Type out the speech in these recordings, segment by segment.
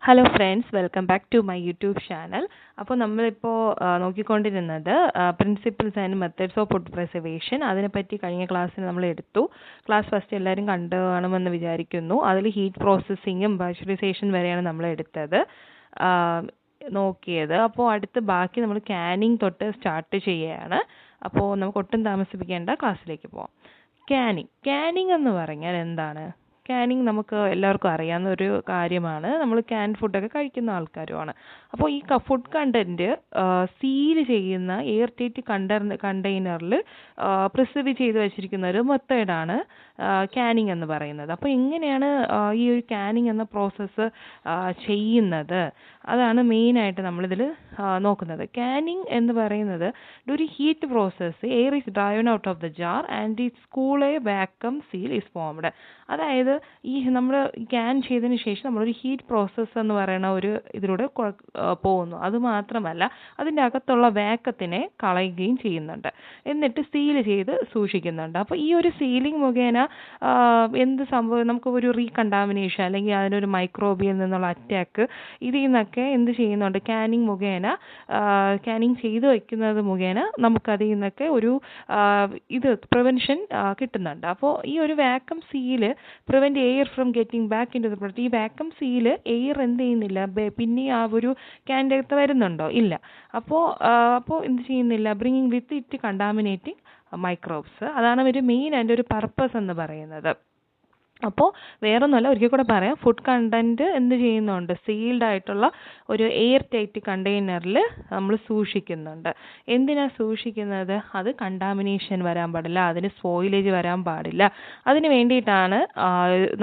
Hello friends, welcome back to my YouTube channel. അപ്പോൾ നമ്മളിപ്പോൾ നോക്കിക്കൊണ്ടിരുന്നത് principles and methods of food preservation. അതിനെപ്പറ്റി കഴിഞ്ഞ ക്ലാസ്സിൽ നമ്മൾ എടുത്തു. ക്ലാസ് ഫസ്റ്റ് എല്ലാവരും കണ്ടു കാണുമെന്ന് വിചാരിക്കുന്നു. അതിൽ ഹീറ്റ് പ്രോസസ്സിങ്ങും പാസ്ചറൈസേഷൻ വരെയാണ് നമ്മൾ എടുത്തത് നോക്കിയത്. അപ്പോൾ അടുത്ത് ബാക്കി നമ്മൾ കാനിങ് തൊട്ട് സ്റ്റാർട്ട് ചെയ്യുകയാണ്. അപ്പോൾ നമുക്ക് ഒട്ടും താമസിപ്പിക്കേണ്ട, ക്ലാസ്സിലേക്ക് പോകാം. കാനിങ് എന്ന് പറഞ്ഞാൽ എന്താണ്? കാനിങ് നമുക്ക് എല്ലാവർക്കും അറിയാവുന്ന ഒരു കാര്യമാണ്. നമ്മൾ ക്യാൻ ഫുഡൊക്കെ കഴിക്കുന്ന ആൾക്കാരുമാണ്. അപ്പോൾ ഈ ഫുഡ് കണ്ടൻറ്റ് സീൽ ചെയ്യുന്ന എയർ ടൈറ്റ് കണ്ടെയ്നറിൽ പ്രിസർവ് ചെയ്ത് വെച്ചിരിക്കുന്ന ഒരു മെത്തേഡാണ് കാനിങ് എന്ന് പറയുന്നത്. അപ്പോൾ എങ്ങനെയാണ് ഈ ഒരു കാനിങ് എന്ന പ്രോസസ്സ് ചെയ്യുന്നത്? അതാണ് മെയിനായിട്ട് നമ്മളിതിൽ നോക്കുന്നത്. കാനിങ് എന്ന് പറയുന്നത് ഒരു heat process, air is driven out of the jar and it's cool A vacuum seal is formed. അതായത് ഈ നമ്മൾ ക്യാൻ ചെയ്തതിന് ശേഷം നമ്മളൊരു ഹീറ്റ് പ്രോസസ്സ് എന്ന് പറയുന്ന ഒരു ഇതിലൂടെ പോകുന്നു. അതുമാത്രമല്ല, അതിൻ്റെ അകത്തുള്ള വാക്കത്തിനെ കളയുകയും ചെയ്യുന്നുണ്ട്. എന്നിട്ട് സീൽ ചെയ്ത് സൂക്ഷിക്കുന്നുണ്ട്. അപ്പോൾ ഈ ഒരു സീലിംഗ് മുഖേന എന്ത് സംഭവം, നമുക്ക് ഒരു റീകണ്ടാമിനേഷൻ അല്ലെങ്കിൽ അതിനൊരു മൈക്രോബിയിൽ നിന്നുള്ള അറ്റാക്ക് ഇതിൽ നിന്നൊക്കെ എന്ത് ചെയ്യുന്നുണ്ട്? കാനിങ് ചെയ്ത് വയ്ക്കുന്നത് മുഖേന നമുക്കതിൽ നിന്നൊക്കെ ഒരു പ്രിവെൻഷൻ കിട്ടുന്നുണ്ട്. അപ്പോൾ ഈ ഒരു vacuum seal prevent air from getting back into the product. ഈ വാക്വം സീല് എയർ എന്ത് ചെയ്യുന്നില്ല, പിന്നെ ആ ഒരു ക്യാൻ്റെ അകത്ത് വരുന്നുണ്ടോ? ഇല്ല. അപ്പോൾ എന്ത് ചെയ്യുന്നില്ല? Bringing with it contaminating microbes. അതാണ് ഒരു മെയിൻ അതിൻ്റെ ഒരു പർപ്പസ് എന്ന് പറയുന്നത്. അപ്പോൾ വേറൊന്നുമല്ല, ഒരിക്കൽ കൂടെ പറയാം. ഫുഡ് കണ്ടൻറ്റ് എന്ത് ചെയ്യുന്നുണ്ട്? സീൽഡ് ആയിട്ടുള്ള ഒരു എയർ ടൈറ്റ് കണ്ടെയ്നറിൽ നമ്മൾ സൂക്ഷിക്കുന്നുണ്ട്. എന്തിനാണ് സൂക്ഷിക്കുന്നത്? അത് കണ്ടാമിനേഷൻ വരാൻ പാടില്ല, അതിന് സ്പോയിലേജ് വരാൻ പാടില്ല. അതിന് വേണ്ടിയിട്ടാണ്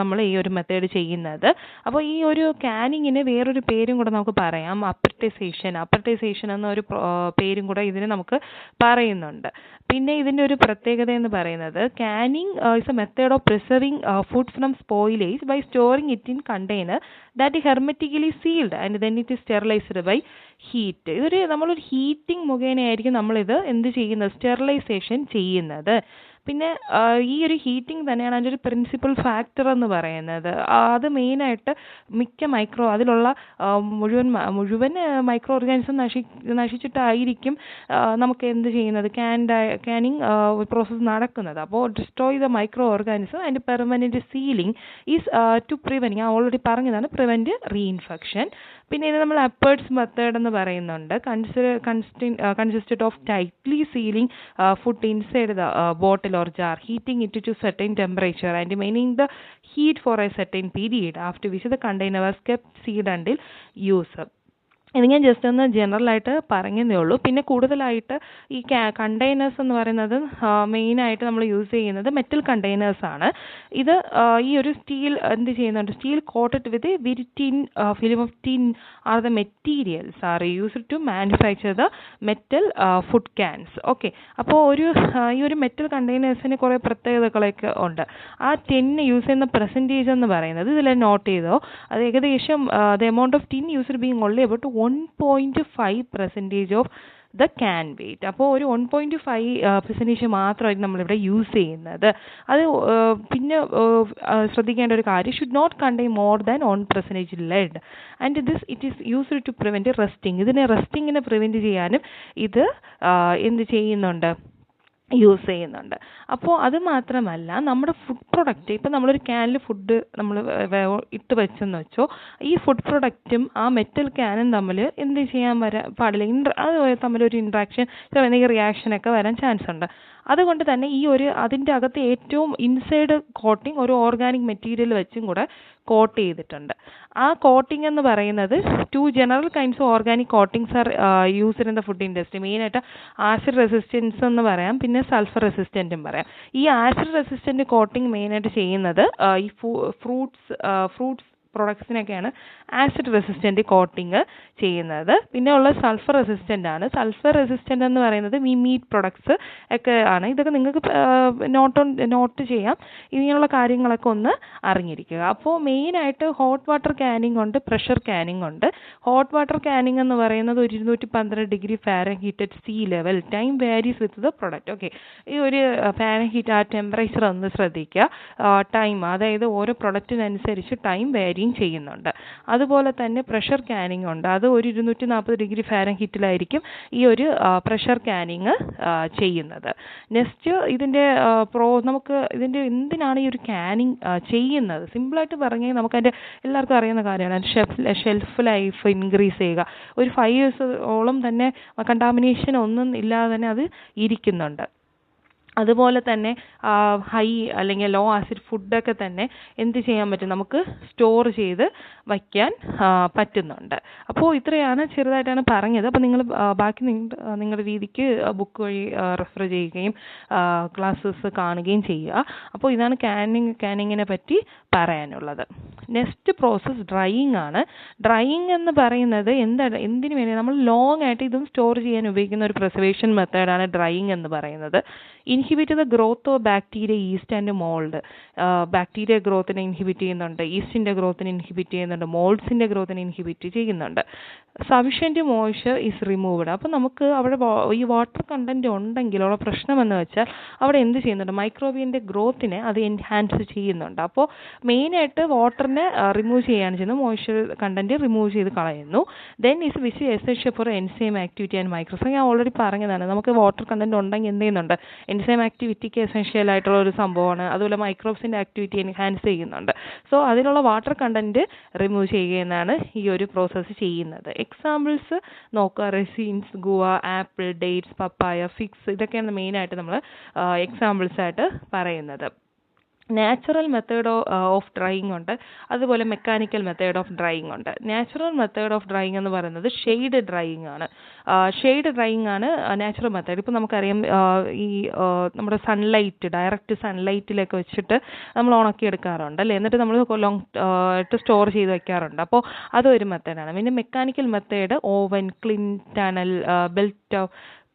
നമ്മൾ ഈ ഒരു മെത്തേഡ് ചെയ്യുന്നത്. അപ്പോൾ ഈ ഒരു കാനിങ്ങിന് വേറൊരു പേരും കൂടെ നമുക്ക് പറയാം, അപ്പർട്ടൈസേഷൻ എന്നൊരു പേരും കൂടെ ഇതിന് നമുക്ക് പറയുന്നുണ്ട്. പിന്നെ ഇതിൻ്റെ ഒരു പ്രത്യേകത എന്ന് പറയുന്നത്, Canning is A method of preserving food from spoilage by storing it in container that is hermetically sealed and then it is sterilized by heat. നമ്മളൊരു ഹീറ്റിംഗ് മുഖേനയായിരിക്കും നമ്മളിത് എന്ത് ചെയ്യുന്നത്? സ്റ്റെറിലൈസേഷൻ ചെയ്യുന്നത്. പിന്നെ ഈ ഒരു ഹീറ്റിംഗ് തന്നെയാണ് അതിൻ്റെ ഒരു പ്രിൻസിപ്പൽ ഫാക്ടർ എന്ന് പറയുന്നത്. അത് മെയിനായിട്ട് അതിലുള്ള മുഴുവൻ മൈക്രോ ഓർഗാനിസം നശിച്ചിട്ടായിരിക്കും നമുക്ക് എന്ത് ചെയ്യുന്നത്? കാനിങ് പ്രോസസ്സ് നടക്കുന്നത്. അപ്പോൾ destroy the micro organism and permanent sealing is to prevent, ഞാൻ ഓൾറെഡി പറഞ്ഞതാണ്, പ്രിവെൻറ്റ് റീഇൻഫെക്ഷൻ. പിന്നെ ഇത് നമ്മൾ അപ്പേർട്സ് മെത്തേഡ് എന്ന് പറയുന്നുണ്ട്. Consisted of tightly sealing food inside the bottle or jar, heating it to certain temperature and maintaining the heat for a certain period, after which the container was kept sealed until use. ഇത് ഞാൻ just ഒന്ന് ജനറലായിട്ട് പറഞ്ഞതേ ഉള്ളൂ. പിന്നെ കൂടുതലായിട്ട് ഈ containers എന്ന് പറയുന്നത് മെയിനായിട്ട് നമ്മൾ യൂസ് ചെയ്യുന്നത് മെറ്റൽ കണ്ടെയ്നേഴ്സാണ്. ഇത് ഈ ഒരു സ്റ്റീൽ എന്ത് ചെയ്യുന്നുണ്ട്? Steel coated with very thin film of tin are the materials are used to manufacture the metal food cans. Okay, അപ്പോൾ ഈ ഒരു മെറ്റൽ കണ്ടെയ്നേഴ്സിന് കുറേ പ്രത്യേകതകളൊക്കെ ഉണ്ട്. ആ ടിന്ന് യൂസ് ചെയ്യുന്ന പെർസെൻറ്റേജ് എന്ന് പറയുന്നത് ഇതിൽ നോട്ട് ചെയ്തോ, അത് ഏകദേശം the amount of tin used being only about 1.5% of the can weight. അപ്പോൾ ഒരു 1.5% മാത്രമായിരിക്കും നമ്മളിവിടെ യൂസ് ചെയ്യുന്നത്. അത് പിന്നെ ശ്രദ്ധിക്കേണ്ട ഒരു കാര്യം, should not contain more than 1% lead and it is used to prevent rusting. റസ്റ്റിങ്ങിനെ പ്രിവെൻറ്റ് ചെയ്യാനും ഇത് എന്ത് ചെയ്യുന്നുണ്ട്? യൂസ് ചെയ്യുന്നുണ്ട്. അപ്പോൾ അത് മാത്രമല്ല, നമ്മുടെ ഫുഡ് പ്രൊഡക്റ്റ്, ഇപ്പം നമ്മളൊരു ക്യാനിൽ ഫുഡ് നമ്മൾ ഇട്ട് വെച്ചെന്ന് വെച്ചോ, ഈ ഫുഡ് പ്രൊഡക്റ്റും ആ മെറ്റൽ ക്യാനും തമ്മിൽ എന്ത് ചെയ്യാൻ പാടില്ല, അത് തമ്മിലൊരു ഇൻട്രാക്ഷൻ, എന്തെങ്കിലും റിയാക്ഷനൊക്കെ വരാൻ ചാൻസ് ഉണ്ട്. അതുകൊണ്ട് തന്നെ അതിൻ്റെ അകത്ത് ഏറ്റവും ഇൻസൈഡ് കോട്ടിങ് ഒരു ഓർഗാനിക് മെറ്റീരിയൽ വെച്ചും കൂടെ കോട്ട് ചെയ്തിട്ടുണ്ട്. ആ കോട്ടിംഗ് എന്ന് പറയുന്നത് 2 general kinds of organic coatings are used in the food industry. മെയിനായിട്ട് ആസിഡ് റെസിസ്റ്റൻസ് എന്ന് പറയാം, പിന്നെ സൾഫർ റെസിസ്റ്റൻറ്റും പറയാം. ഈ ആസിഡ് റെസിസ്റ്റൻറ്റ് കോട്ടിംഗ് മെയിനായിട്ട് ചെയ്യുന്നത് ഈ ഫ്രൂട്ട്സ് പ്രൊഡക്ട്സിനൊക്കെയാണ് ആസിഡ് റെസിസ്റ്റൻറ്റ് കോട്ടിങ് ചെയ്യുന്നത്. പിന്നെ ഉള്ള സൾഫർ റെസിസ്റ്റൻ്റ് ആണ്. സൾഫർ റെസിസ്റ്റൻ്റ് എന്ന് പറയുന്നത് മീറ്റ് പ്രൊഡക്ട്സ് ഒക്കെ ആണ്. ഇതൊക്കെ നിങ്ങൾക്ക് നോട്ട് ചെയ്യാം. ഇങ്ങനെയുള്ള കാര്യങ്ങളൊക്കെ ഒന്ന് അറിഞ്ഞിരിക്കുക. അപ്പോൾ മെയിനായിട്ട് ഹോട്ട് വാട്ടർ ക്യാനിങ് ഉണ്ട്, പ്രഷർ ക്യാനിങ് ഉണ്ട്. ഹോട്ട് വാട്ടർ ക്യാനിങ് എന്ന് പറയുന്നത് 212 degree Fahrenheit at see level, time varies with the product. Okay, ഈ ഒരു ഫാരൻഹീറ്റ് ആ ടെമ്പറേച്ചർ ഒന്ന് ശ്രദ്ധിക്കുക. ടൈം, അതായത് ഓരോ പ്രൊഡക്റ്റിനനുസരിച്ച് ടൈം വാരി ചെയ്യുകയും ചെയ്യുന്നുണ്ട്. അതുപോലെ തന്നെ പ്രഷർ ക്യാനിങ് ഉണ്ട്. അത് ഒരു 240 ഡിഗ്രി ഫാരൻഹീറ്റിലായിരിക്കും ഈ ഒരു പ്രഷർ ക്യാനിങ് ചെയ്യുന്നത്. നെക്സ്റ്റ് ഇതിൻ്റെ നമുക്ക് ഇതിൻ്റെ എന്തിനാണ് ഈ ഒരു ക്യാനിങ് ചെയ്യുന്നത്? സിമ്പിളായിട്ട് പറഞ്ഞാൽ നമുക്കതിൻ്റെ എല്ലാവർക്കും അറിയുന്ന കാര്യമാണ്. ഷെൽഫ് ലൈഫ് ഇൻക്രീസ് ചെയ്യുക. ഒരു 5 ഇയേഴ്സോളം തന്നെ കണ്ടാമിനേഷൻ ഒന്നും ഇല്ലാതെ തന്നെ അത് ഇരിക്കുന്നുണ്ട്. അതുപോലെ തന്നെ ഹൈ അല്ലെങ്കിൽ ലോ ആസിഡ് ഫുഡൊക്കെ തന്നെ എന്ത് ചെയ്യാൻ പറ്റും, നമുക്ക് സ്റ്റോർ ചെയ്ത് വയ്ക്കാൻ പറ്റുന്നുണ്ട്. അപ്പോൾ ഇത്രയാണ് ചെറുതായിട്ടാണ് പറഞ്ഞത്. അപ്പോൾ നിങ്ങൾ ബാക്കി നിങ്ങളുടെ രീതിക്ക് ബുക്ക് വഴി റെഫർ ചെയ്യുകയും ക്ലാസ്സസ് കാണുകയും ചെയ്യുക. അപ്പോൾ ഇതാണ് ക്യാനിങ്ങിനെ പറ്റി പറയാനുള്ളത്. നെക്സ്റ്റ് പ്രോസസ്സ് ഡ്രൈയിങ് ആണ്. ഡ്രൈയിങ് എന്ന് പറയുന്നത് എന്തിനു വേണ്ടി നമ്മൾ ലോങ് ആയിട്ട് ഇതും സ്റ്റോർ ചെയ്യാൻ ഉപയോഗിക്കുന്ന ഒരു പ്രിസർവേഷൻ മെത്തേഡാണ് ഡ്രൈയിങ് എന്ന് പറയുന്നത്. Inhibit the growth of bacteria, yeast and mould. Bacteria ഗ്രോത്തിനെ ഇൻഹിബിറ്റ് ചെയ്യുന്നുണ്ട്, ഈസ്റ്റിൻ്റെ ഗ്രോത്തിനെ ഇൻഹിബിറ്റ് ചെയ്യുന്നുണ്ട്, മോൾഡ്സിൻ്റെ ഗ്രോത്തിനെ ഇൻഹിബിറ്റ് ചെയ്യുന്നുണ്ട്. Sufficient moisture is removed. അപ്പോൾ നമുക്ക് അവിടെ ഈ വാട്ടർ കണ്ടൻറ്റ് ഉണ്ടെങ്കിലുള്ള പ്രശ്നമെന്ന് വെച്ചാൽ അവിടെ എന്ത് ചെയ്യുന്നുണ്ട്, മൈക്രോബിയൻ്റെ ഗ്രോത്തിനെ അത് എൻഹാൻസ് ചെയ്യുന്നുണ്ട്. അപ്പോൾ മെയിനായിട്ട് വാട്ടറിനെ റിമൂവ് ചെയ്യുകയാണ് ചെയ്യുന്നത്, മോയ്സ്ചർ കണ്ടൻറ്റ് റിമൂവ് ചെയ്ത് കളയുന്നു. Then is which essential for enzyme activity and micros. ഞാൻ ഓൾറെഡി പറഞ്ഞതാണ്, നമുക്ക് വാട്ടർ കണ്ടൻറ്റ് ഉണ്ടെങ്കിൽ എന്ത് ചെയ്യുന്നുണ്ട്, എൻസൈം ആക്ടിവിറ്റിക്ക് എസെൻഷ്യൽ ആയിട്ടുള്ള ഒരു സംഭവമാണ്. അതുപോലെ മൈക്രോബ്സിൻ്റെ ആക്ടിവിറ്റി എൻഹാൻസ് ചെയ്യുന്നുണ്ട്. സോ അതിലുള്ള വാട്ടർ കണ്ടൻറ്റ് റിമൂവ് ചെയ്യുകയെന്നാണ് ഈ ഒരു പ്രോസസ്സ് ചെയ്യുന്നത്. എക്സാമ്പിൾസ് നോക്കുക, റെസിൻസ്, ഗുവ, ആപ്പിൾ, ഡേറ്റ്സ്, പപ്പായ, ഫിഗ്സ്, ഇതൊക്കെയാണ് മെയിനായിട്ട് നമ്മൾ എക്സാമ്പിൾസ് ആയിട്ട് പറയുന്നത്. നാച്ചുറൽ മെത്തേഡ് ഓഫ് ഡ്രൈയിങ് ഉണ്ട്, അതുപോലെ മെക്കാനിക്കൽ മെത്തേഡ് ഓഫ് ഡ്രൈയിങ് ഉണ്ട്. നാച്ചുറൽ മെത്തേഡ് ഓഫ് ഡ്രൈയിങ് എന്ന് പറയുന്നത് ഷെയ്ഡ് ഡ്രൈയിങ് ആണ്. ഷെയ്ഡ് ഡ്രൈയിങ് ആണ് നാച്ചുറൽ മെത്തേഡ്. ഇപ്പോൾ നമുക്കറിയാം ഈ നമ്മുടെ സൺലൈറ്റ്, ഡയറക്റ്റ് സൺലൈറ്റിലൊക്കെ വെച്ചിട്ട് നമ്മൾ ഉണക്കി എടുക്കാറുണ്ട് അല്ലേ, എന്നിട്ട് നമ്മൾ ലോങ് ആയിട്ട് സ്റ്റോർ ചെയ്ത് വെക്കാറുണ്ട്. അപ്പോൾ അതൊരു മെത്തേഡാണ്. പിന്നെ mechanical method oven, kiln tunnel, belt,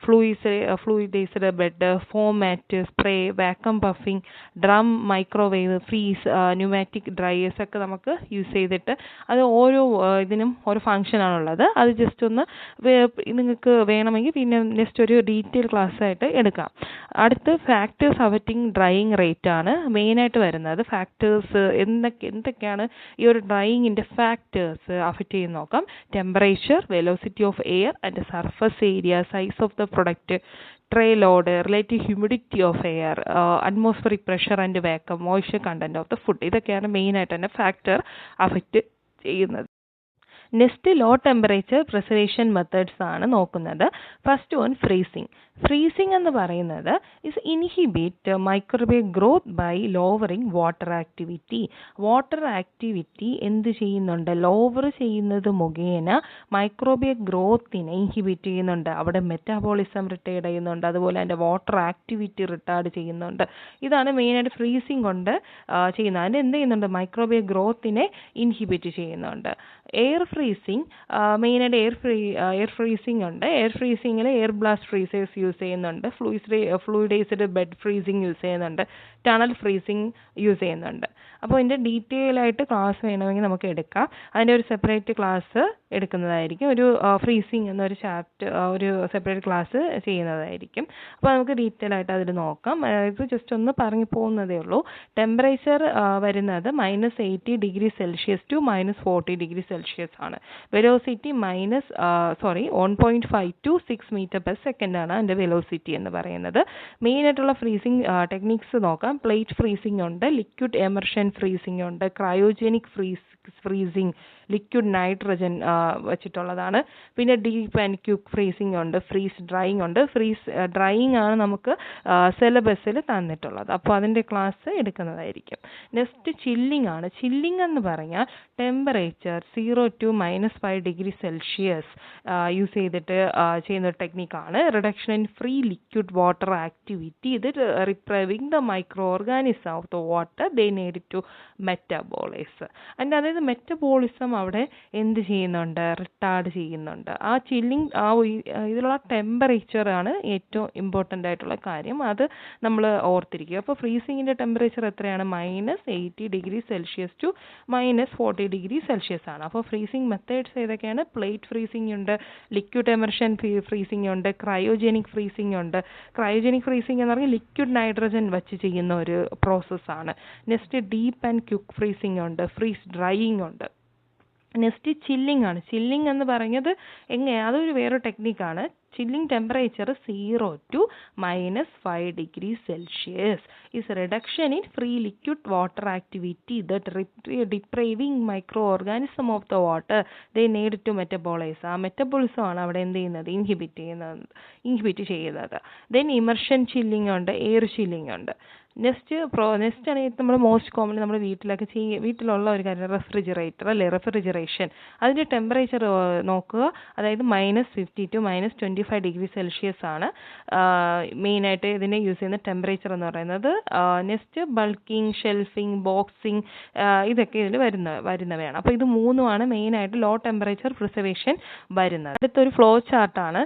fluidised bed, foam mat, spray, vacuum puffing, drum, microwave, freeze, pneumatic dryers ഒക്കെ നമുക്ക് യൂസ് ചെയ്തിട്ട് അത് ഓരോ ഇതിനും ഓരോ ഫങ്ഷനാണുള്ളത്. അത് ജസ്റ്റ് ഒന്ന് നിങ്ങൾക്ക് വേണമെങ്കിൽ പിന്നെ നെക്സ്റ്റ് ഒരു ഡീറ്റെയിൽ ക്ലാസ് ആയിട്ട് എടുക്കാം. അടുത്ത് ഫാക്ടേഴ്സ് അഫക്റ്റിംഗ് ഡ്രൈയിങ് റേറ്റ് ആണ് മെയിനായിട്ട് വരുന്നത്. ഫാക്ടേഴ്സ് എന്തൊക്കെയാണ് ഈ ഒരു ഡ്രൈയിങ്ങിൻ്റെ ഫാക്ടേഴ്സ് അഫക്റ്റ് ചെയ്യുന്ന നോക്കാം. Temperature, velocity of air and surface area, size of the product, tray load, relative humidity of air, atmospheric pressure and vacuum, moisture content of the food. ഇതൊക്കെയാണ് മെയിനായിട്ട് തന്നെ ഫാക്ടർ അഫക്റ്റ് ചെയ്യുന്നത്. Next low temperature preservation methods ആണ് നോക്കുന്നത്. First one freezing. Freezing എന്ന് പറയുന്നത് is inhibit microbial growth by lowering water activity. Water activity എന്ത് ചെയ്യുന്നുണ്ട്, ലോവർ ചെയ്യുന്നത് മുഖേന മൈക്രോബിയൽ ഗ്രോത്തിനെ ഇൻഹിബിറ്റ് ചെയ്യുന്നുണ്ട്. അവിടെ മെറ്റാബോളിസം റിട്ടേർഡ് ചെയ്യുന്നുണ്ട്, അതുപോലെ അതിൻ്റെ വാട്ടർ ആക്ടിവിറ്റി റിട്ടാർഡ് ചെയ്യുന്നുണ്ട്. ഇതാണ് മെയിനായിട്ട് ഫ്രീസിങ് കൊണ്ട് ചെയ്യുന്നത്. അതിന് എന്ത് ചെയ്യുന്നുണ്ട്, മൈക്രോബിയൽ ഗ്രോത്തിനെ ഇൻഹിബിറ്റ് ചെയ്യുന്നുണ്ട്. എയർ ഫ്രീസിങ്, മെയിനായിട്ട് എയർ ഫ്രീസിങ് ഉണ്ട്. എയർ ഫ്രീസിങ്ങിൽ എയർ ബ്ലാസ്റ്റ് ഫ്രീസേഴ്സ് യൂസ് ചെയ്യുന്നുണ്ട്, ഫ്ലൂയിഡൈസ്ഡ് ബെഡ് ഫ്രീസിങ് യൂസ് ചെയ്യുന്നുണ്ട്, ടണൽ ഫ്രീസിങ് യൂസ് ചെയ്യുന്നുണ്ട്. അപ്പോൾ ഇതിൻ്റെ ഡീറ്റെയിൽ ആയിട്ട് ക്ലാസ് വേണമെങ്കിൽ നമുക്ക് എടുക്കാം. അതിൻ്റെ ഒരു സെപ്പറേറ്റ് ക്ലാസ് എടുക്കുന്നതായിരിക്കും. ഒരു ഫ്രീസിങ് എന്നൊരു ഒരു സെപ്പറേറ്റ് ക്ലാസ് ചെയ്യുന്നതായിരിക്കും. അപ്പോൾ നമുക്ക് ഡീറ്റെയിൽ ആയിട്ട് അതിൽ നോക്കാം. ഇത് ജസ്റ്റ് ഒന്ന് പറഞ്ഞു പോകുന്നതേ ഉള്ളൂ. ടെമ്പറേച്ചർ വരുന്നത് -80 degree Celsius to -40 degree Celsius ആണ്. വെലോസിറ്റി 1.5 to 6 m/s ആണ് അതിൻ്റെ വെലോസിറ്റി എന്ന് പറയുന്നത്. മെയിനായിട്ടുള്ള ഫ്രീസിങ് ടെക്നിക്സ് നോക്കാം. പ്ലേറ്റ് ഫ്രീസിംഗ് ഉണ്ട്, ലിക്വിഡ് എമർഷൻ ഫ്രീസിംഗ് ഉണ്ട്, ക്രയോജനിക് ഫ്രീസിംഗ്, ലിക്വിഡ് നൈട്രജൻ വെച്ചിട്ടുള്ളതാണ്. പിന്നെ ഡീപ്പ് ആൻഡ് ക്യുക്ക് ഫ്രീസിംഗ് ഉണ്ട്, ഫ്രീസ് ഡ്രൈയിങ് ഉണ്ട്. ഫ്രീസ് ഡ്രൈയിങ് ആണ് നമുക്ക് സിലബസിൽ തന്നിട്ടുള്ളത്. അപ്പോൾ അതിൻ്റെ ക്ലാസ് എടുക്കുന്നതായിരിക്കും. നെക്സ്റ്റ് ചില്ലിംഗ് ആണ്. ചില്ലിംഗ് എന്ന് പറഞ്ഞാൽ temperature 0 to -5 degree Celsius use ചെയ്തിട്ട് ചെയ്യുന്ന ടെക്നിക്കാണ്. Reduction in free liquid water activity. ഇത് depriving the micro organism of the water they need to metabolise. അതായത് മെറ്റബോളിസം അവിടെ എന്ത് ചെയ്യുന്നുണ്ട്, റിട്ടാർഡ് ചെയ്യുന്നുണ്ട്. ആ ചില്ലിങ് ഇതിലുള്ള ടെമ്പറേച്ചറാണ് ഏറ്റവും ഇമ്പോർട്ടൻ്റ് ആയിട്ടുള്ള കാര്യം. അത് നമ്മൾ ഓർത്തിരിക്കുക. അപ്പോൾ ഫ്രീസിങ്ങിൻ്റെ ടെമ്പറേച്ചർ എത്രയാണ്? -80°C ടു -40°C ആണ്. അപ്പോൾ ഫ്രീസിങ് മെത്തേഡ്സ് ഏതൊക്കെയാണ്? പ്ലേറ്റ് ഫ്രീസിംഗ് ഉണ്ട്, ലിക്വിഡ് എമർഷൻ ഫ്രീസിംഗ് ഉണ്ട്, ക്രയോജനിക് ഫ്രീസിംഗ് ഉണ്ട്. ക്രയോജനിക് ഫ്രീസിംഗ് എന്ന് പറഞ്ഞാൽ ലിക്വിഡ് നൈട്രജൻ വെച്ച് ചെയ്യുന്ന ഒരു പ്രോസസ്സാണ്. Next deep and quick freezing ഉണ്ട്, ഫ്രീസ് ഡ്രൈയിങ് ഉണ്ട്. നെക്സ്റ്റ് ചില്ലിംഗ് ആണ്. ചില്ലിംഗ് എന്ന് പറയുന്നത് അതൊരു വേറെ ടെക്നിക്കാണ്. Chilling temperature 0 to -5°C is reduction in free liquid water activity that depriving microorganism of the water they need to metabolize. ആ metabolism ആണ് അവിടെ എന്ത് ചെയ്യുന്നത്, ഇൻഹിബിറ്റ് ചെയ്യുന്നത്. ദെൻ ഇമർഷൻ ചില്ലിംഗ് ഉണ്ട്, എയർ ചില്ലിംഗ് ഉണ്ട്. നെക്സ്റ്റ് ആണെങ്കിൽ നമ്മൾ മോസ്റ്റ് കോമൺലി നമ്മുടെ വീട്ടിലുള്ള ഒരു കാര്യം റെഫ്രിജറേറ്റർ അല്ലേ, റെഫ്രിജറേഷൻ. അതിൻ്റെ ടെമ്പറേച്ചർ നോക്കുക, അതായത് -50 to -25°C ആണ് മെയിനായിട്ട് ഇതിനെ യൂസ് ചെയ്യുന്ന ടെമ്പറേച്ചർ എന്ന് പറയുന്നത്. നെക്സ്റ്റ് ബൾക്കിംഗ്, ഷെൽഫിംഗ്, ബോക്സിംഗ്, ഇതൊക്കെ ഇതിൽ വരുന്നവയാണ്. അപ്പോൾ ഇത് മൂന്നുമാണ് മെയിനായിട്ട് ലോ ടെമ്പറേച്ചർ പ്രിസർവേഷൻ വരുന്നത്. അടുത്തൊരു ഫ്ലോ ചാർട്ടാണ്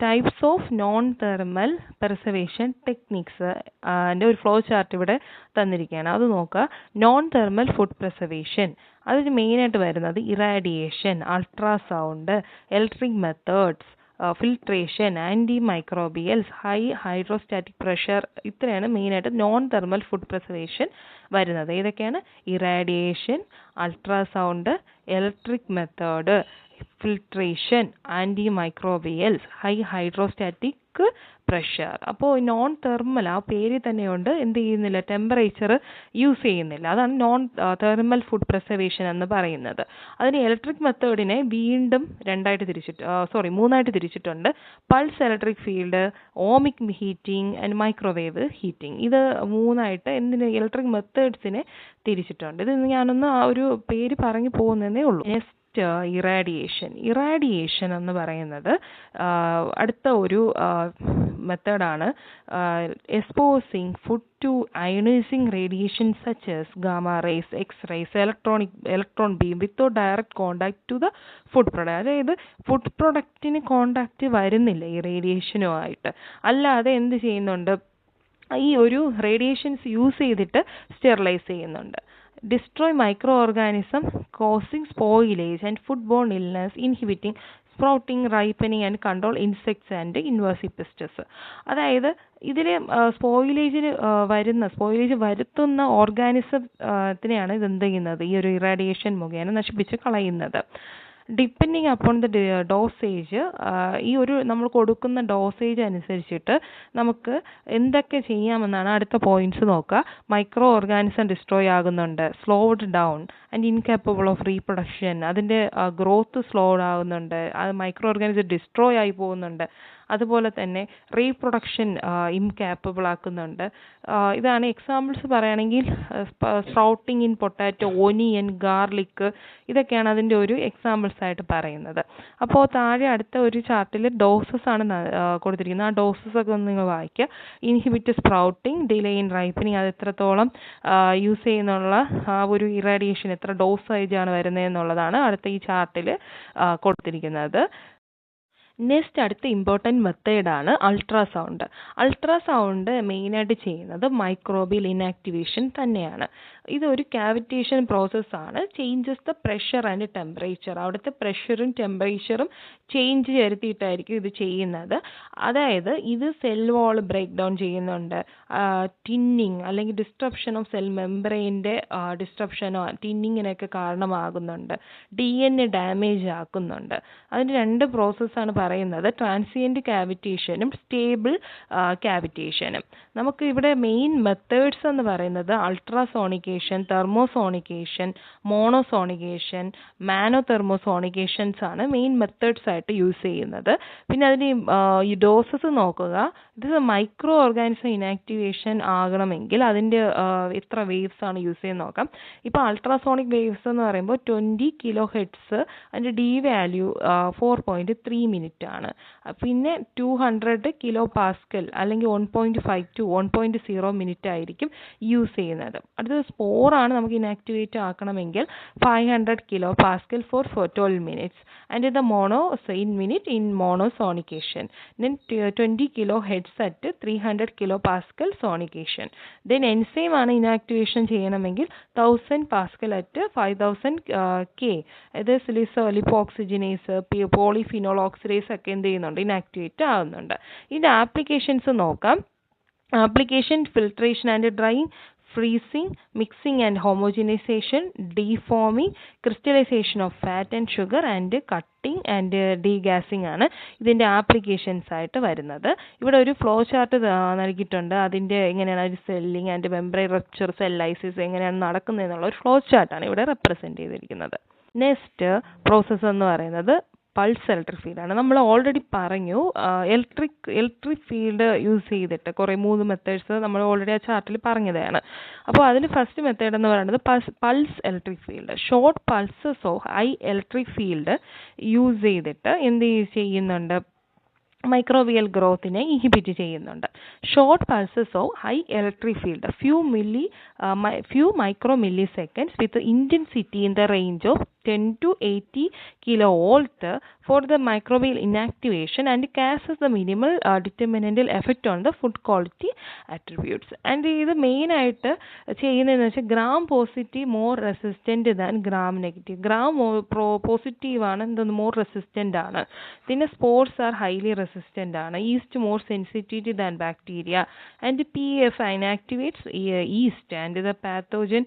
types of non thermal preservation techniques. അതിൻ്റെ ഒരു ഫ്ലോ ചാർട്ട് ഇവിടെ തന്നിരിക്കുകയാണ്, അത് നോക്കുക. നോൺ തെർമൽ ഫുഡ് പ്രിസർവേഷൻ, അതിന് മെയിനായിട്ട് വരുന്നത് irradiation, ultrasound, electric methods, filtration, anti microbials, high hydrostatic pressure. ഇത്രയാണ് മെയിനായിട്ട് നോൺ തെർമൽ ഫുഡ് പ്രിസർവേഷൻ വരുന്നത്. ഏതൊക്കെയാണ്? Irradiation, ultrasound, electric method, filtration, anti microbials, high hydrostatic pressure. അപ്പോൾ നോൺ തെർമൽ ആ പേരിൽ തന്നെയുണ്ട്, എന്ത് ചെയ്യുന്നില്ല, ടെമ്പറേച്ചർ യൂസ് ചെയ്യുന്നില്ല. അതാണ് നോൺ തെർമൽ ഫുഡ് പ്രിസർവേഷൻ എന്ന് പറയുന്നത്. അതിന് ഇലക്ട്രിക് മെത്തേഡിനെ വീണ്ടും മൂന്നായിട്ട് തിരിച്ചിട്ടുണ്ട്. Pulse electric field, ohmic heating and microwave heating. ഇത് മൂന്നായിട്ട് ഇലക്ട്രിക് മെത്തേഡ്സിനെ തിരിച്ചിട്ടുണ്ട്. ഇത് ഞാനൊന്ന് ആ ഒരു പേര് പറഞ്ഞു പോകുന്നതേ ഉള്ളൂ. ഇറാഡിയേഷൻ എന്ന് പറയുന്നത് അടുത്ത ഒരു മെത്തേഡാണ്. Exposing food to ionising radiation such as gamma rays, X-rays, electron beam without direct contact to the food product. അതായത് ഫുഡ് പ്രൊഡക്റ്റിന് കോണ്ടാക്റ്റ് വരുന്നില്ല ഈ റേഡിയേഷനുമായിട്ട്, അല്ലാതെ എന്ത് ചെയ്യുന്നുണ്ട്, ഈ ഒരു റേഡിയേഷൻസ് യൂസ് ചെയ്തിട്ട് സ്റ്റെറിലൈസ് ചെയ്യുന്നുണ്ട്. destroy microorganism causing spoilage and foodborne illness, inhibiting sprouting, ripening and control insects and invasive pests. അതായത് ഇതിൽ സ്പോയിലേജ് വരുത്തുന്ന ഓർഗാനിസത്തിനെയാണ് ഇതെന്ത് ചെയ്യുന്നത്, ഈ ഒരു ഇറാഡിയേഷൻ മുഖേന നശിപ്പിച്ച് കളയുന്നത്. ഡിപ്പെൻഡിങ് അപ്പോൺ ദ ഡോസേജ്, ഈ ഒരു നമ്മൾ കൊടുക്കുന്ന ഡോസേജ് അനുസരിച്ചിട്ട് നമുക്ക് എന്തൊക്കെ ചെയ്യാമെന്നാണ് അടുത്ത പോയിന്റ്സ് നോക്കുക. മൈക്രോ ഓർഗാനിസം ഡിസ്ട്രോയ് ആകുന്നുണ്ട്, slowed down and incapable of reproduction, അതിൻ്റെ ഗ്രോത്ത് സ്ലോഡ് ആകുന്നുണ്ട്, അത് മൈക്രോ ഓർഗാനിസം ഡിസ്ട്രോയ് ആയി പോകുന്നുണ്ട്. അതുപോലെ തന്നെ റീപ്രൊഡക്ഷൻ ഇൻകാപ്പബിൾ ആക്കുന്നുണ്ട്. ഇതാണ് എക്സാമ്പിൾസ് പറയുകയാണെങ്കിൽ sprouting in potato, onion, garlic, ഇതൊക്കെയാണ് അതിൻ്റെ ഒരു എക്സാമ്പിൾസ് ആയിട്ട് പറയുന്നത്. അപ്പോൾ താഴെ അടുത്ത ഒരു ചാർട്ടിൽ ഡോസസ് ആണ് കൊടുത്തിരിക്കുന്നത്. ആ ഡോസസ് ഒക്കെ ഒന്ന് നിങ്ങൾ വായിക്കുക. Inhibit sprouting, delay in ripening, അത് എത്രത്തോളം യൂസ് ചെയ്യുന്നുള്ള ആ ഒരു ഇറാഡിയേഷൻ എത്ര ഡോസേജാണ് വരുന്നതെന്നുള്ളതാണ് അടുത്ത ഈ ചാർട്ടിൽ കൊടുത്തിരിക്കുന്നത്. നെക്സ്റ്റ് അടുത്ത ഇമ്പോർട്ടൻറ്റ് മെത്തേഡാണ് അൾട്രാസൗണ്ട്. അൾട്രാസൗണ്ട് മെയിനായിട്ട് ചെയ്യുന്നത് മൈക്രോബിയൽ ഇനാക്ടിവേഷൻ തന്നെയാണ്. ഇതൊരു കാവിറ്റേഷൻ പ്രോസസ്സാണ്. Changes the pressure and temperature, അവിടുത്തെ പ്രഷറും ടെമ്പറേച്ചറും ചേഞ്ച് വരുത്തിയിട്ടായിരിക്കും ഇത് ചെയ്യുന്നത്. അതായത് ഇത് സെൽ വാൾ ബ്രേക്ക് ഡൗൺ ചെയ്യുന്നുണ്ട്, ടിന്നിങ് അല്ലെങ്കിൽ ഡിസ്ട്രപ്ഷൻ ഓഫ് സെൽ മെംബ്രെയിൻ്റെ ഡിസ്ട്രപ്ഷനോ ടിന്നിങ്ങിനൊക്കെ കാരണമാകുന്നുണ്ട്, DNA ഡാമേജ് ആക്കുന്നുണ്ട്. അതിന് രണ്ട് പ്രോസസ്സാണ് പറയുന്നത്, ട്രാൻസിയൻറ്റ് കാവിറ്റേഷനും സ്റ്റേബിൾ കാവിറ്റേഷനും. നമുക്ക് ഇവിടെ മെയിൻ മെത്തേഡ്സ് എന്ന് പറയുന്നത് അൾട്രാസോണിക്കേഷൻ, തെർമോസോണിക്കേഷൻ, മോണോസോണിക്കേഷൻ, മാനോതെർമോസോണിക്കേഷൻസ് ആണ് മെയിൻ മെത്തേഡ്സ് ആയിട്ട് യൂസ് ചെയ്യുന്നത്. പിന്നെ അതിന് ഈ ഡോസസ് നോക്കുക. ഇത് മൈക്രോ ഓർഗാനിസം ഇനാക്ടിവേഷൻ ആകണമെങ്കിൽ അതിൻ്റെ എത്ര വേവ്സ് ആണ് യൂസ് ചെയ്യുന്നത് നോക്കാം. ഇപ്പോൾ അൾട്രാസോണിക് വേവ്സ് എന്ന് പറയുമ്പോൾ 20 kHz, അതിൻ്റെ D വാല്യൂ 4.3 മിനിറ്റ് ആണ്. പിന്നെ 200 kPa അല്ലെങ്കിൽ 1.5 to 1.0 മിനിറ്റ് ആയിരിക്കും യൂസ് ചെയ്യുന്നത്. അടുത്തത് 4 ആണ് നമുക്ക് ഇനാക്ടിവേറ്റ് ആക്കണമെങ്കിൽ 500 kilo pascal for 12 minutes. And in the mono in minute in monosonication, then 20 kilo heads at 300 kilo pascal sonication. Then enzyme ആണ് inactivation ചെയ്യണമെങ്കിൽ 1000 pascal at 5000 K. ഇത് ലിപ്പോക്സിജനേസ് പോളിഫിനോൾ ഓക്സിഡേസ് ഒക്കെ എന്ത് ചെയ്യുന്നുണ്ട്, ഇനാക്ടിവേറ്റ് ആവുന്നുണ്ട്. ഇതിൻ്റെ ആപ്ലിക്കേഷൻസ് നോക്കാം. Application, filtration and drying, freezing, mixing and homogenization, deforming, crystallization of fat and sugar and cutting and degassing ആണ് ഇതിൻ്റെ ആപ്ലിക്കേഷൻസ് ആയിട്ട് വരുന്നത്. ഇവിടെ ഒരു ഫ്ലോ ചാർട്ട് നൽകിയിട്ടുണ്ട്. അതിൻ്റെ എങ്ങനെയാണ് ഒരു selling and membrane rupture, cell lysis എങ്ങനെയാണ് നടക്കുന്നതെന്നുള്ള ഒരു ഫ്ലോ ചാർട്ടാണ് ഇവിടെ റെപ്രസെൻറ്റ് ചെയ്തിരിക്കുന്നത്. നെക്സ്റ്റ് പ്രോസസ്സ് എന്ന് പറയുന്നത് പൾസ് ഇലക്ട്രിക് ഫീൽഡാണ്. നമ്മൾ ഓൾറെഡി പറഞ്ഞു ഇലക്ട്രിക് ഫീൽഡ് യൂസ് ചെയ്തിട്ട് കുറേ 3 മെത്തേഡ്സ് നമ്മൾ ഓൾറെഡി ആ ചാർട്ടിൽ പറഞ്ഞതാണ്. അപ്പോൾ അതിൽ ഫസ്റ്റ് മെത്തേഡ് എന്ന് പറയുന്നത് pulse electric field. Short pulses of high electric field use ചെയ്തിട്ട് എന്ത് ചെയ്യുന്നുണ്ട്, മൈക്രോവിയൽ ഗ്രോത്തിനെ ഇൻഹിബിറ്റ് ചെയ്യുന്നുണ്ട്. Short pulses of high electric field few micro milli seconds with intensity in the range of 10 to 80 kilovolt for the microbial inactivation and causes the minimal determinantal effect on the food quality attributes. And ഇത് main ആയിട്ട് ചെയ്യുന്നതെന്ന് വെച്ചാൽ gram positive more resistant than gram negative. Gram positive ആണ്, എന്തൊന്ന് more resistant ആണ്. പിന്നെ spores are highly resistant ആണ്. Yeast more sensitivity than bacteria. And PF inactivates yeast and the pathogen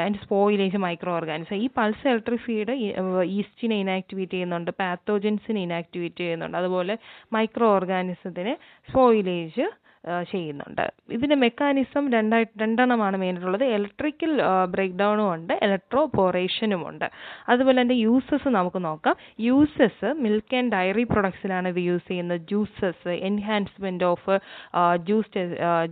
and spoilage micro organism. ഈ pulse electric field ഈസ്റ്റിനെ inactivate ചെയ്യുന്നുണ്ട്, പാത്തോജൻസിനെ inactivate ചെയ്യുന്നുണ്ട്, അതുപോലെ മൈക്രോ ഓർഗാനിസത്തിനെ സ്പോയിലേജ് ചെയ്യുന്നുണ്ട്. ഇതിൻ്റെ മെക്കാനിസം രണ്ടെണ്ണമാണ് മെയിനായിട്ടുള്ളത്. ഇലക്ട്രിക്കൽ ബ്രേക്ക് ഡൗണും ഉണ്ട്, ഇലക്ട്രോപോറേഷനും ഉണ്ട്. അതുപോലെ തന്നെ യൂസസ് നമുക്ക് നോക്കാം. യൂസസ് മിൽക്ക് ആൻഡ് ഡയറി പ്രൊഡക്ട്സിലാണ് ഇത് യൂസ് ചെയ്യുന്നത്. Juices, enhancement of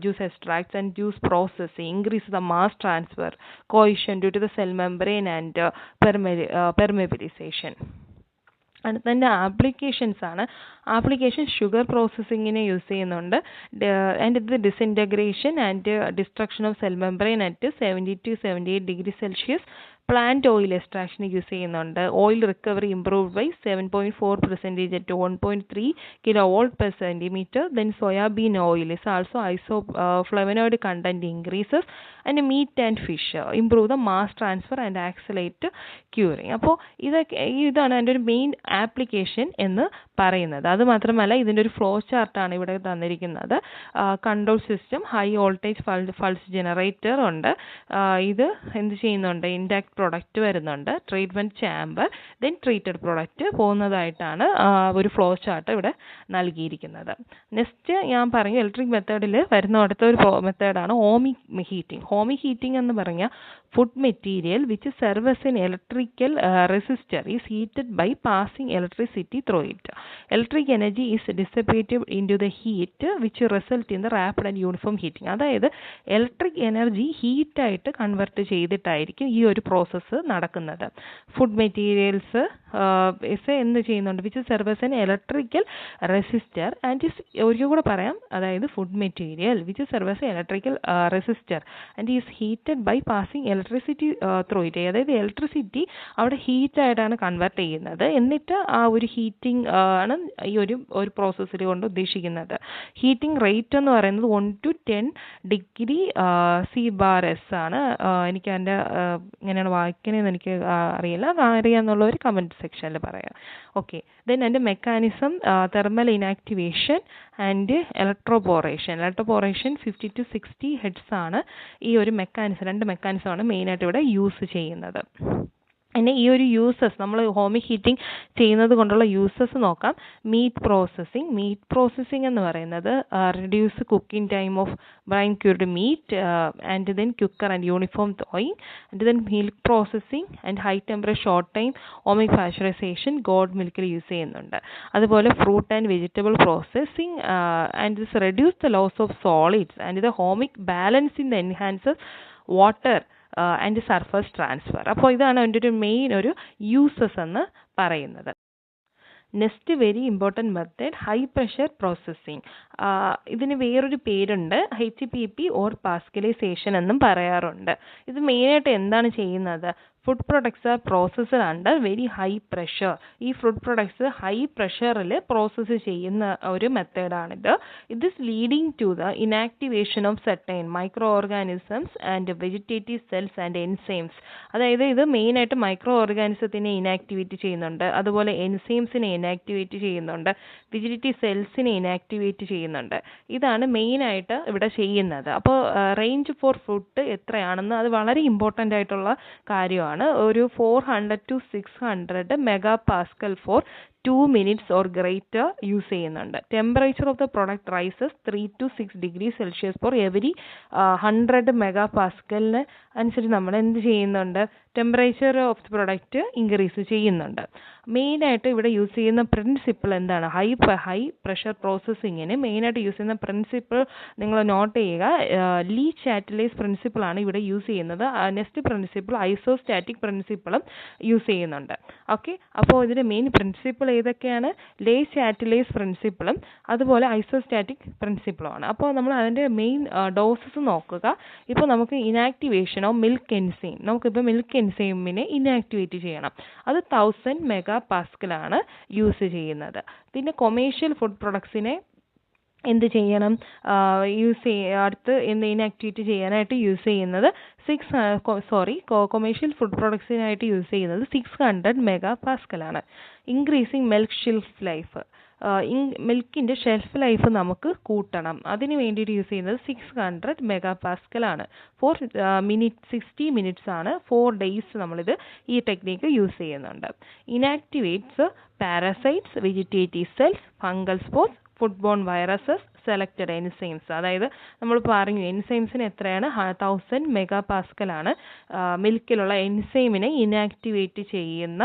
juice extracts and juice processing, increase the mass transfer coefficient due to the cell membrane and permeabilisation. അടുത്തതിൻ്റെ ആപ്ലിക്കേഷൻസ് ആണ്. ആപ്ലിക്കേഷൻ ഷുഗർ പ്രോസസ്സിങ്ങിനെ യൂസ് ചെയ്യുന്നുണ്ട്. ആൻഡ് ഇത് disintegration and destruction of cell membrane at 70 to 78 degree Celsius. Plant oil എക്സ്ട്രാക്ഷന് use ചെയ്യുന്നുണ്ട്. Oil recovery improved by 7.4% at 1.3 kW/centimeter. Then soybean oil is also isoflavonoid content increases and meat and fish improve the mass transfer and accelerate curing. അപ്പോൾ ഇതാണ് എൻ്റെ ഒരു main application എന്ന് പറയുന്നത്. അതുമാത്രമല്ല ഇതിൻ്റെ ഒരു ഫ്ലോ ചാർട്ടാണ് ഇവിടെ തന്നിരിക്കുന്നത്. Control system, high voltage pulse generator ഉണ്ട്. ഇത് എന്ത് ചെയ്യുന്നുണ്ട്, ഇൻഡാക്ട് പ്രൊഡക്റ്റ് വരുന്നുണ്ട്, treatment chamber, then treated product പോകുന്നതായിട്ടാണ് ഒരു ഫ്ലോ ചാർട്ട് ഇവിടെ നൽകിയിരിക്കുന്നത്. നെക്സ്റ്റ് ഞാൻ പറഞ്ഞു ഇലക്ട്രിക് മെത്തേഡിൽ വരുന്ന അടുത്ത ഒരു മെത്തേഡാണ് ഓമിക് ഹീറ്റിംഗ്. ഓമിക് ഹീറ്റിംഗ് എന്ന് പറഞ്ഞാൽ food material which serve as an electrical resistor is heated by passing electricity through it. Electric energy is dissipated into the heat which result in the rapid and uniform heating. അതായത് electric energy ഹീറ്റായിട്ട് convert ചെയ്തിട്ടായിരിക്കും ഈ ഒരു process നടക്കുന്നത്. Food materials എന്ത് ചെയ്യുന്നുണ്ട്, which serve as an electrical resistor and is ഒരിക്കൽ കൂടെ പറയാം, അതായത് food material which serve as an electrical resistor and is heated by passing electricity through it. അതായത് ഇലക്ട്രിസിറ്റി അവിടെ ഹീറ്റായിട്ടാണ് കൺവെർട്ട് ചെയ്യുന്നത്. എന്നിട്ട് ആ ഒരു ഹീറ്റിംഗ് ആണ് ഈ ഒരു പ്രോസസ്സിൽ കൊണ്ട് ഉദ്ദേശിക്കുന്നത്. ഹീറ്റിംഗ് റേറ്റ് എന്ന് പറയുന്നത് 1 to 10 degree C/S ആണ്. എനിക്ക് അതിൻ്റെ എങ്ങനെയാണ് വായിക്കണതെന്ന് എനിക്ക് അറിയില്ല, അറിയാമെന്നുള്ളവർ കമൻറ്റ് സെക്ഷനിൽ പറയാം. ഓക്കെ, ദെൻ എൻ്റെ mechanism thermal inactivation and electroporation. 50 to 60 hertz ആണ് ഈ ഒരു മെക്കാനിസം. 2 മെക്കാനിസമാണ് മെയിനായിട്ട് ഇവിടെ യൂസ് ചെയ്യുന്നത്. പിന്നെ ഈ ഒരു യൂസസ് നമ്മൾ ഹോമിക് ഹീറ്റിംഗ് ചെയ്യുന്നത് കൊണ്ടുള്ള യൂസസ് നോക്കാം. മീറ്റ് പ്രോസസ്സിംഗ് എന്ന് പറയുന്നത് reduce cooking time of brine cured meat and then quicker and uniform thawing and then milk processing and high temperature short time ohmic pasteurisation goat മിൽക്കിൽ യൂസ് ചെയ്യുന്നുണ്ട്. അതുപോലെ fruit and vegetable processing and this reduce the loss of solids and the ohmic balancing the enhances water and surface transfer. അപ്പോൾ ഇതാണ് അതിൻ്റെ ഒരു main ഒരു uses എന്ന് പറയുന്നത്. Next very important method high pressure processing. ഇതിന് വേറൊരു പേരുണ്ട്, HPP ഓർ പാസ്കലൈസേഷൻ എന്നും പറയാറുണ്ട്. ഇത് മെയിനായിട്ട് എന്താണ് ചെയ്യുന്നത്? Food products are processed under very high pressure. ഈ ഫുഡ് പ്രൊഡക്ട്സ് ഹൈ പ്രഷറിൽ പ്രോസസ്സ് ചെയ്യുന്ന ഒരു മെത്തേഡാണിത്. It is leading to the inactivation of certain microorganisms and vegetative cells and enzymes. അതായത് ഇത് മെയിനായിട്ട് മൈക്രോ ഓർഗാനിസത്തിനെ ഇനാക്ടിവേറ്റ് ചെയ്യുന്നുണ്ട്, അതുപോലെ എൻസൈംസിനെ ഇനാക്ടിവേറ്റ് ചെയ്യുന്നുണ്ട്, വെജിറ്റേറ്റീവ് സെൽസിനെ ഇനാക്ടിവേറ്റ് ചെയ്യുന്നുണ്ട്. ഇതാണ് മെയിനായിട്ട് ഇവിടെ ചെയ്യുന്നത്. അപ്പോൾ റേഞ്ച് ഫോർ ഫുഡ് എത്രയാണെന്ന് അത് വളരെ ഇമ്പോർട്ടൻ്റ് ആയിട്ടുള്ള കാര്യമാണ്. ഒരു 400 to 600 megapascal for 2 minutes or greater use ചെയ്യുന്നുണ്ട്. Temperature of the product rises 3 to 6 degrees Celsius for every 100 മെഗാ പാസ്കലിന് അനുസരിച്ച് നമ്മൾ എന്ത് ചെയ്യുന്നുണ്ട്? Temperature of the product increase ചെയ്യുന്നുണ്ട്. മെയിനായിട്ട് ഇവിടെ യൂസ് ചെയ്യുന്ന പ്രിൻസിപ്പിൾ എന്താണ്? ഹൈ പ്രഷർ പ്രോസസ്സിങ്ങിന് മെയിനായിട്ട് യൂസ് ചെയ്യുന്ന പ്രിൻസിപ്പിൾ നിങ്ങൾ നോട്ട് ചെയ്യുക. ലീ ചാറ്റലേസ് പ്രിൻസിപ്പിളാണ് ഇവിടെ യൂസ് ചെയ്യുന്നത്. നെക്സ്റ്റ് പ്രിൻസിപ്പിൾ ഐസോസ്റ്റാറ്റിക് പ്രിൻസിപ്പിളും യൂസ് ചെയ്യുന്നുണ്ട്. ഓക്കെ, അപ്പോൾ ഇതിൻ്റെ മെയിൻ പ്രിൻസിപ്പിൾ ഏതൊക്കെയാണ്? ലേ ചാറ്റലേസ് പ്രിൻസിപ്പിളും അതുപോലെ ഐസോസ്റ്റാറ്റിക് പ്രിൻസിപ്പിളുമാണ്. അപ്പോൾ നമ്മൾ അതിൻ്റെ മെയിൻ ഡോസസ് നോക്കുക. ഇപ്പോൾ നമുക്ക് ഇനാക്ടിവേഷൻ ഓഫ് മിൽക്ക് എൻസൈം, നമുക്കിപ്പോൾ മിൽക്ക് എൻസൈമിനെ ഇനാക്ടിവേറ്റ് ചെയ്യണം. അത് 1000 മെഗാ പാസ്കലാണ് യൂസ് ചെയ്യുന്നത്. പിന്നെ കൊമേഴ്ഷ്യൽ ഫുഡ് പ്രൊഡക്ട്സിനെ എന്ത് ചെയ്യണം? അടുത്ത് ഇനാക്ടിവേറ്റ് ചെയ്യാനായിട്ട് യൂസ് ചെയ്യുന്നത് കൊമേഴ്ഷ്യൽ ഫുഡ് പ്രൊഡക്ട്സിനായിട്ട് യൂസ് ചെയ്യുന്നത് 600 മെഗാ പാസ്കലാണ്. ഇൻക്രീസിങ് മിൽക്ക് ഷെൽഫ് ലൈഫ്, മിൽക്കിൻ്റെ ഷെൽഫ് ലൈഫ് നമുക്ക് കൂട്ടണം. അതിന് വേണ്ടിയിട്ട് യൂസ് ചെയ്യുന്നത് 600 മെഗാ പാസ്കലാണ്. ഫോർ 60 minutes ആണ്. 4 days നമ്മളിത് ഈ ടെക്നിക്ക് യൂസ് ചെയ്യുന്നുണ്ട്. Inactivates parasites, vegetative cells, fungal spores, food borne viruses, selected enzymes. അതായത് നമ്മൾ പറഞ്ഞു എൻസൈംസിന് എത്രയാണ്? 1000 മെഗാ പാസ്കലാണ് മിൽക്കിലുള്ള എൻസൈമിനെ ഇനാക്ടിവേറ്റ് ചെയ്യുന്ന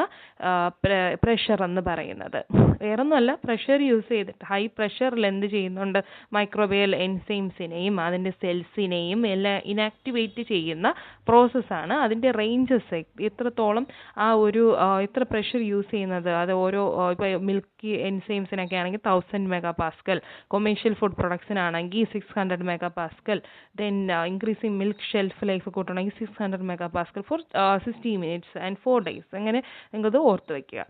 പ്രഷർ എന്ന് പറയുന്നത്. വേറൊന്നുമല്ല, പ്രഷർ യൂസ് ചെയ്തിട്ട് ഹൈ പ്രഷറിൽ എന്ത് ചെയ്യുന്നുണ്ട്? മൈക്രോബിയൽ എൻസൈംസിനെയും അതിൻ്റെ സെൽസിനെയും എല്ലാം ഇനാക്ടിവേറ്റ് ചെയ്യുന്ന പ്രോസസ്സാണ്. അതിൻ്റെ റേഞ്ചസ് എത്രത്തോളം എത്ര പ്രഷർ യൂസ് ചെയ്യുന്നത്, അത് ഓരോ ഇപ്പോൾ മിൽക്ക് എൻസൈംസിനൊക്കെ ആണെങ്കിൽ 1000 മെഗാ പാസ്കൽ, കൊമേഴ്ഷ്യൽ ഫുഡ് പ്രൊഡക്ട്സിനാണെങ്കിൽ 600 megapascal, then increasing milk shelf life കൂട്ടണമെങ്കിൽ 600 megapascal for 60 minutes and 4 days. അങ്ങനെ നിങ്ങൾക്കത് ഓർത്ത് വയ്ക്കുക.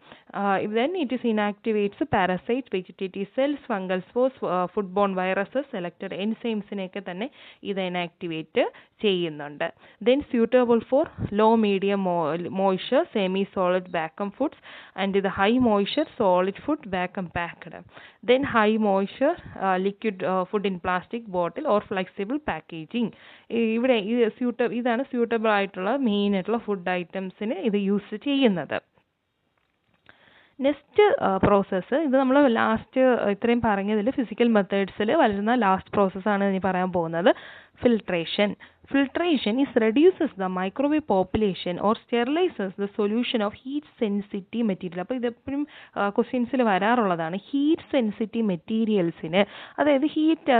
Then it is inactivates parasite, vegetative cells, fungal spores, food borne viruses, selected എൻസൈംസിനെയൊക്കെ തന്നെ ഇത് ഇനാക്ടിവേറ്റ് ചെയ്യുന്നുണ്ട്. Then suitable for low medium moisture semi solid vacuum foods and ഇത് high moisture solid food vacuum packed. Then high moisture liquid food in plastic bottle or flexible packaging. ഇവിടെ ഇതാണ് suitable ആയിട്ടുള്ള main ആയിട്ടുള്ള food ഐറ്റംസിന് ഇത് use ചെയ്യുന്നത്. Next process, ഇത് നമ്മൾ last ഇത്രയും പറഞ്ഞതിൽ ഫിസിക്കൽ മെത്തേഡ്സിൽ വരുന്ന ലാസ്റ്റ് പ്രോസസ്സാണ് ഇനി പറയാൻ പോകുന്നത്. Filtration. Filtration is reduces the microwave population or sterilizes the solution of heat sensitive material. അപ്പോൾ ഇതെപ്പോഴും ക്വസ്റ്റ്യൻസിൽ വരാറുള്ളതാണ്. ഹീറ്റ് സെൻസിറ്റീവ് മെറ്റീരിയൽസിന്, അതായത് ഹീറ്റ്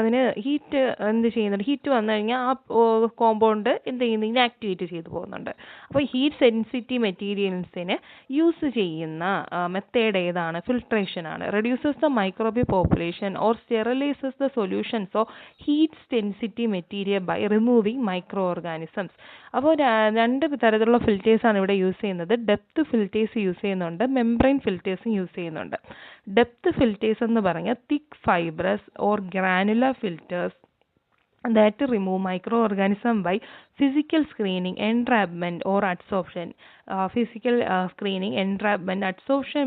എന്ത് ചെയ്യുന്നുണ്ട്? ഹീറ്റ് വന്നു കഴിഞ്ഞാൽ ആ കോമ്പൗണ്ട് എന്ത് ചെയ്യുന്നു? ഇനാക്ടിവേറ്റ് ചെയ്തു പോകുന്നുണ്ട്. അപ്പോൾ ഹീറ്റ് സെൻസിറ്റീവ് മെറ്റീരിയൽസിന് യൂസ് ചെയ്യുന്ന മെത്തേഡ് ഏതാണ്? ഫിൽട്രേഷൻ ആണ്. Reduces the microbial population or sterilises the solutions of heat sensitive material by removing microorganisms. അപ്പോൾ രണ്ട് തരത്തിലുള്ള ഫിൽറ്റേഴ്സാണ് ഇവിടെ യൂസ് ചെയ്യുന്നത്. ഡെപ്ത് ഫിൽറ്റേഴ്സ് യൂസ് ചെയ്യുന്നുണ്ട്, മെംബ്രെയിൻ ഫിൽറ്റേഴ്സും യൂസ് ചെയ്യുന്നുണ്ട്. ഡെപ്ത് ഫിൽറ്റേഴ്സ് എന്ന് പറഞ്ഞാൽ thick fibrous or granular filters that remove microorganism by physical screening, entrapment or adsorption. Physical screening, entrapment, adsorption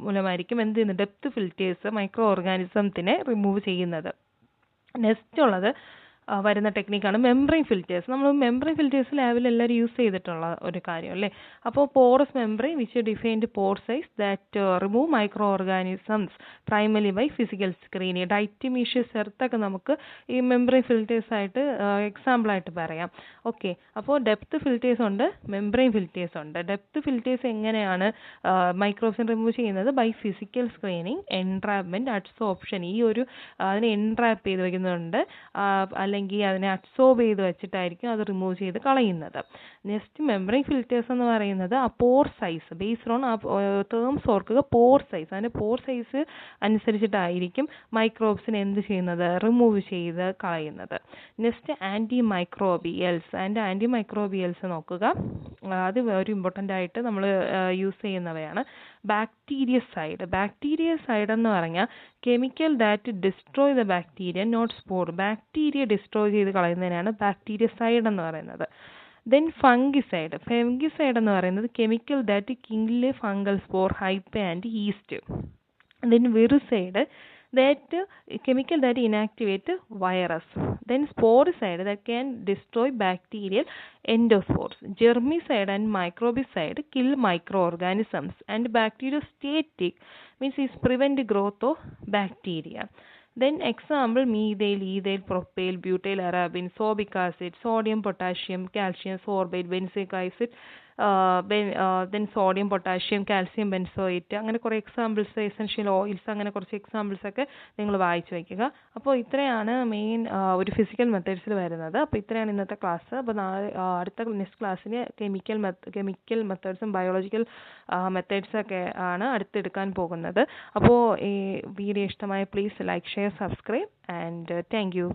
മൂലമായിരിക്കും എന്ത് ചെയ്യുന്നത്? ഡെപ്ത് ഫിൽറ്റേഴ്സ് മൈക്രോ ഓർഗാനിസത്തിനെ റിമൂവ് ചെയ്യുന്നത്. നെക്സ്റ്റ് ഉള്ളത് വരുന്ന ടെക്നിക്കാണ് മെംബ്രെയിൻ ഫിൽറ്റേഴ്സ്. നമ്മൾ മെംബ്രെയിൻ ഫിൽറ്റേഴ്സ് ലാബിൽ എല്ലാവരും യൂസ് ചെയ്തിട്ടുള്ള ഒരു കാര്യം അല്ലേ. അപ്പോൾ porous membrane which defined pore size that remove microorganisms primarily by physical screening. Diatomaceous എർത്തൊക്കെ നമുക്ക് ഈ മെംബ്രെയിൻ ഫിൽറ്റേഴ്സ് ആയിട്ട് എക്സാമ്പിളായിട്ട് പറയാം. ഓക്കെ, അപ്പോൾ ഡെപ്ത് ഫിൽറ്റേഴ്സ് ഉണ്ട്, മെംബ്രെയിൻ ഫിൽറ്റേഴ്സ് ഉണ്ട്. ഡെപ്ത് ഫിൽറ്റേഴ്സ് എങ്ങനെയാണ് മൈക്രോബ്സിനെ റിമൂവ് ചെയ്യുന്നത്? By physical screening, entrapment, adsorption. ഈ ഒരു അതിനെ എൻട്രാപ്പ് ചെയ്ത് വയ്ക്കുന്നുണ്ട്, അല്ലെങ്കിൽ അതിനെ അബ്സോർബ് ചെയ്ത് വെച്ചിട്ടായിരിക്കും അത് റിമൂവ് ചെയ്ത് കളയുന്നത്. നെക്സ്റ്റ് മെംബ്രെയിൻ ഫിൽറ്റേഴ്സ് എന്ന് പറയുന്നത് ആ പോർ സൈസ് ബേസ്ഡ് ഓൺ ആ ടേംസ് ഓർക്കുക, പോർ സൈസ്. അതിൻ്റെ പോർ സൈസ് അനുസരിച്ചിട്ടായിരിക്കും മൈക്രോബ്സിനെ എന്ത് ചെയ്യുന്നത്, റിമൂവ് ചെയ്ത് കളയുന്നത്. നെക്സ്റ്റ് ആൻറ്റി മൈക്രോബിയൽസ് നോക്കുക. അത് ഒരു ഇമ്പോർട്ടൻ്റ് ആയിട്ട് നമ്മൾ യൂസ് ചെയ്യുന്നവയാണ്. ബാക്ടീരിയസൈഡ് എന്ന് പറഞ്ഞാൽ chemical that destroy the bacteria not spore. Bacteria destroy ചെയ്ത് കളയുന്നതിനാണ് ബാക്ടീരിയസൈഡ് എന്ന് പറയുന്നത്. ദെൻ ഫംഗിസൈഡ് എന്ന് പറയുന്നത് chemical that kill fungal spore, hypha and yeast. Then viricide that chemical that inactivate virus. Then sporicide that can destroy bacterial endospores. Germicide and microbicide kill microorganisms, and bacteriostatic means is prevent growth of bacteria. Then example methyl, ethyl, propyl, butyl, arabin, sorbic acid, sodium, potassium, calcium, sorbate, benzoic acid, then sodium, potassium, calcium benzoate. അങ്ങനെ കുറേ examples, essential oils, അങ്ങനെ കുറച്ച് examples ഒക്കെ നിങ്ങൾ വായിച്ചു വയ്ക്കുക. അപ്പോൾ ഇത്രയാണ് മെയിൻ ഒരു ഫിസിക്കൽ മെത്തേഡ്സിൽ വരുന്നത്. അപ്പോൾ ഇത്രയാണ് ഇന്നത്തെ ക്ലാസ്. അപ്പോൾ അടുത്ത നെക്സ്റ്റ് ക്ലാസ്സിന് കെമിക്കൽ മെത്തേഡ്സും ബയോളജിക്കൽ മെത്തേഡ്സൊക്കെ ആണ് അടുത്തെടുക്കാൻ പോകുന്നത്. അപ്പോൾ ഈ വീഡിയോ ഇഷ്ടമായ please like, share, subscribe and thank you.